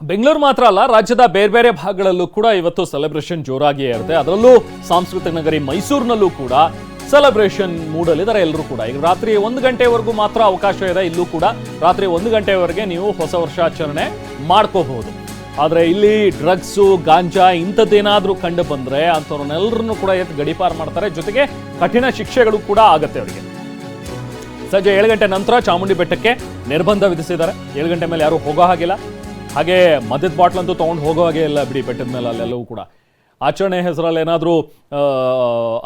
ಬೆಂಗಳೂರು ಮಾತ್ರ ಅಲ್ಲ, ರಾಜ್ಯದ ಬೇರೆ ಬೇರೆ ಭಾಗಗಳಲ್ಲೂ ಕೂಡ ಇವತ್ತು ಸೆಲೆಬ್ರೇಷನ್ ಜೋರಾಗಿಯೇ ಇರುತ್ತೆ. ಅದರಲ್ಲೂ ಸಾಂಸ್ಕೃತಿಕ ನಗರಿ ಮೈಸೂರಿನಲ್ಲೂ ಕೂಡ ಸೆಲೆಬ್ರೇಷನ್ ಮೂಡಲಿದ್ದಾರೆ ಎಲ್ಲರೂ ಕೂಡ. ಈಗ ರಾತ್ರಿ 1 ಗಂಟೆವರೆಗೂ ಮಾತ್ರ ಅವಕಾಶ ಇದೆ. ಇಲ್ಲೂ ಕೂಡ ರಾತ್ರಿ 1 ಗಂಟೆವರೆಗೆ ನೀವು ಹೊಸ ವರ್ಷಾಚರಣೆ ಮಾಡ್ಕೋಬಹುದು. ಆದರೆ ಇಲ್ಲಿ ಡ್ರಗ್ಸು, ಗಾಂಜಾ ಇಂಥದ್ದೇನಾದ್ರೂ ಕಂಡು ಬಂದ್ರೆ ಅಂಥವ್ರನ್ನೆಲ್ಲರನ್ನು ಕೂಡ ಎತ್ತು ಗಡೀಪಾರು ಮಾಡ್ತಾರೆ. ಜೊತೆಗೆ ಕಠಿಣ ಶಿಕ್ಷೆಗಳು ಕೂಡ ಆಗತ್ತೆ ಅವರಿಗೆ. ಸಂಜೆ 7 ಗಂಟೆ ನಂತರ ಚಾಮುಂಡಿ ಬೆಟ್ಟಕ್ಕೆ ನಿರ್ಬಂಧ ವಿಧಿಸಿದ್ದಾರೆ. 7 ಗಂಟೆ ಮೇಲೆ ಯಾರು ಹೋಗೋ ಹಾಗಿಲ್ಲ. ಹಾಗೆ ಮದ್ಯದ ಬಾಟ್ಲ್ ಅಂತೂ ತೊಗೊಂಡು ಹೋಗೋ ಹಾಗೆ ಇಲ್ಲ ಬಿಡಿ. ಬೆಟ್ಟದ ಮೇಲೆ ಅಲ್ಲೆಲ್ಲವೂ ಕೂಡ ಆಚರಣೆ ಹೆಸರಲ್ಲಿ ಏನಾದರೂ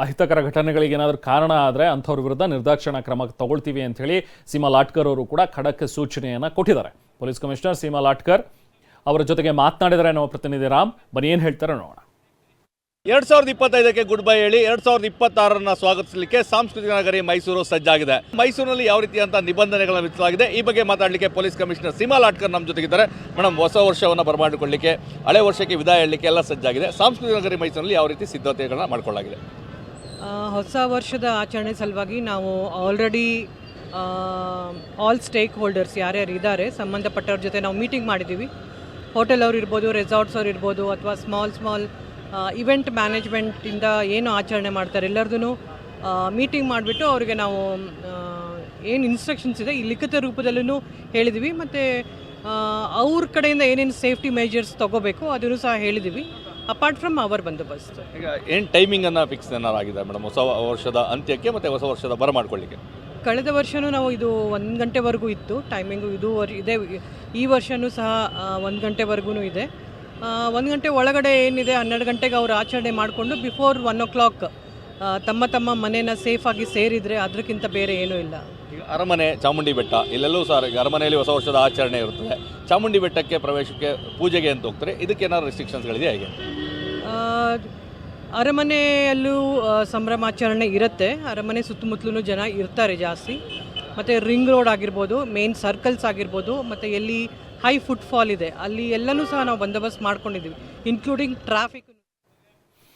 ಅಹಿತಕರ ಘಟನೆಗಳಿಗೆ ಏನಾದರೂ ಕಾರಣ ಆದರೆ ಅಂಥವ್ರ ವಿರುದ್ಧ ನಿರ್ದಾಕ್ಷಿಣ್ಯ ಕ್ರಮ ತಗೊಳ್ತೀವಿ ಅಂತ ಹೇಳಿ ಸೀಮಾ ಲಾಟ್ಕರ್ ಅವರು ಕೂಡ ಖಡಕ್ ಸೂಚನೆಯನ್ನು ಕೊಟ್ಟಿದ್ದಾರೆ. ಪೊಲೀಸ್ ಕಮಿಷನರ್ ಸೀಮಾ ಲಾಟ್ಕರ್ ಅವರ ಜೊತೆಗೆ ಮಾತನಾಡಿದರೆ ನಮ್ಮ ಪ್ರತಿನಿಧಿ ರಾಮ್. ಬನ್ನಿ ಏನು ಹೇಳ್ತಾರೆ ನೋಡೋಣ. 2025ಕ್ಕೆ ಗುಡ್ ಬೈ ಹೇಳಿ 2026ರನ್ನ ಸ್ವಾಗತಿಸಲಿಕ್ಕೆ ಸಾಂಸ್ಕೃತಿಕ ನಗರಿ ಮೈಸೂರು ಸಜ್ಜಾಗಿದೆ. ಮೈಸೂರಿನಲ್ಲಿ ಯಾವ ರೀತಿಯಂತ ನಿಬಂಧನೆಗಳನ್ನು ವಿಧಿಸಲಾಗಿದೆ ಈ ಬಗ್ಗೆ ಮಾತಾಡಲಿಕ್ಕೆ ಪೊಲೀಸ್ ಕಮಿಷನರ್ ಸೀಮಾ ಲಾಟ್ಕರ್ ನಮ್ಮ ಜೊತೆಗಿದ್ದಾರೆ. ಮೇಡಮ್, ಹೊಸ ವರ್ಷವನ್ನು ಬರಮಾಡಿಕೊಳ್ಳಲಿಕ್ಕೆ, ಹಳೆ ವರ್ಷಕ್ಕೆ ವಿದಾಯ ಹೇಳಲಿಕ್ಕೆ ಎಲ್ಲ ಸಜ್ಜಾಗಿದೆ. ಸಾಂಸ್ಕೃತಿಕ ನಗರಿ ಮೈಸೂರಿನಲ್ಲಿ ಯಾವ ರೀತಿ ಸಿದ್ಧತೆಗಳನ್ನ ಮಾಡಿಕೊಳ್ಳಲಾಗಿದೆ? ಹೊಸ ವರ್ಷದ ಆಚರಣೆ ಸಲುವಾಗಿ ನಾವು ಆಲ್ರೆಡಿ ಆಲ್ ಸ್ಟೇಕ್ ಹೋಲ್ಡರ್ಸ್ ಯಾರ್ಯಾರು ಇದ್ದಾರೆ ಸಂಬಂಧಪಟ್ಟವ್ರ ಜೊತೆ ನಾವು ಮೀಟಿಂಗ್ ಮಾಡಿದ್ದೀವಿ. ಹೋಟೆಲ್ ಅವ್ರು ಇರ್ಬೋದು, ರೆಸಾರ್ಟ್ಸ್ ಅವ್ರು ಇರ್ಬೋದು, ಅಥವಾ ಸ್ಮಾಲ್ ಇವೆಂಟ್ ಮ್ಯಾನೇಜ್ಮೆಂಟಿಂದ ಏನು ಆಚರಣೆ ಮಾಡ್ತಾರೆ ಎಲ್ಲರದೂ ಮೀಟಿಂಗ್ ಮಾಡಿಬಿಟ್ಟು ಅವರಿಗೆ ನಾವು ಏನು ಇನ್ಸ್ಟ್ರಕ್ಷನ್ಸ್ ಇದೆ ಈ ಲಿಖಿತ ರೂಪದಲ್ಲೂ ಹೇಳಿದ್ವಿ. ಮತ್ತು ಅವ್ರ ಕಡೆಯಿಂದ ಏನೇನು ಸೇಫ್ಟಿ ಮೆಜರ್ಸ್ ತೊಗೋಬೇಕು ಅದನ್ನು ಸಹ ಹೇಳಿದ್ದೀವಿ. ಅಪಾರ್ಟ್ ಫ್ರಮ್ ಅವರ್ ಬಂದೋಬಸ್ತ್. ಈಗ ಏನು ಟೈಮಿಂಗನ್ನು ಫಿಕ್ಸ್ ಏನಾರಾಗಿದೆ ಮೇಡಮ್ ಹೊಸ ವರ್ಷದ ಅಂತ್ಯಕ್ಕೆ ಮತ್ತು ಹೊಸ ವರ್ಷದ ಬರಮಾಡ್ಕೊಳ್ಳಿಕ್ಕೆ? ಕಳೆದ ವರ್ಷವೂ ನಾವು ಇದು 1 ಗಂಟೆವರೆಗೂ ಇತ್ತು ಟೈಮಿಂಗು. ಇದು ಇದೆ, ಈ ವರ್ಷವೂ ಸಹ 1 ಗಂಟೆವರೆಗೂ ಇದೆ. 1 ಗಂಟೆ ಒಳಗಡೆ ಏನಿದೆ 12 ಗಂಟೆಗೆ ಅವರು ಆಚರಣೆ ಮಾಡಿಕೊಂಡು ಬಿಫೋರ್ 1 o'clock ತಮ್ಮ ಮನೇನ ಸೇಫಾಗಿ ಸೇರಿದರೆ ಅದಕ್ಕಿಂತ ಬೇರೆ ಏನೂ ಇಲ್ಲ. ಈಗ ಅರಮನೆ, ಚಾಮುಂಡಿ ಬೆಟ್ಟ ಇಲ್ಲೆಲ್ಲೂ ಸರ್ ಈಗ ಅರಮನೆಯಲ್ಲಿ ಹೊಸ ವರ್ಷದ ಆಚರಣೆ ಇರುತ್ತದೆ. ಚಾಮುಂಡಿ ಬೆಟ್ಟಕ್ಕೆ ಪ್ರವೇಶಕ್ಕೆ ಪೂಜೆಗೆ ಅಂತ ಹೋಗ್ತಾರೆ. ಇದಕ್ಕೆ ಏನಾದ್ರು ರೆಸ್ಟ್ರಿಕ್ಷನ್ಸ್ಗಳಿದೆಯಾ? ಹೇಗೆ? ಅರಮನೆಯಲ್ಲೂ ಸಂಭ್ರಮಾಚರಣೆ ಇರುತ್ತೆ. ಅರಮನೆ ಸುತ್ತಮುತ್ತಲೂ ಜನ ಇರ್ತಾರೆ ಜಾಸ್ತಿ. ಮತ್ತು ರಿಂಗ್ ರೋಡ್ ಆಗಿರ್ಬೋದು, ಮೇನ್ ಸರ್ಕಲ್ಸ್ ಆಗಿರ್ಬೋದು, ಮತ್ತು ಎಲ್ಲಿ ಹೈ ಫುಟ್ಫಾಲ್ ಇದೆ ಅಲ್ಲಿ ಎಲ್ಲನೂ ಸಹ ನಾವು ಬಂದೋಬಸ್ತ್ ಮಾಡ್ಕೊಂಡಿದ್ದೀವಿ, ಇನ್ಕ್ಲೂಡಿಂಗ್ ಟ್ರಾಫಿಕ್.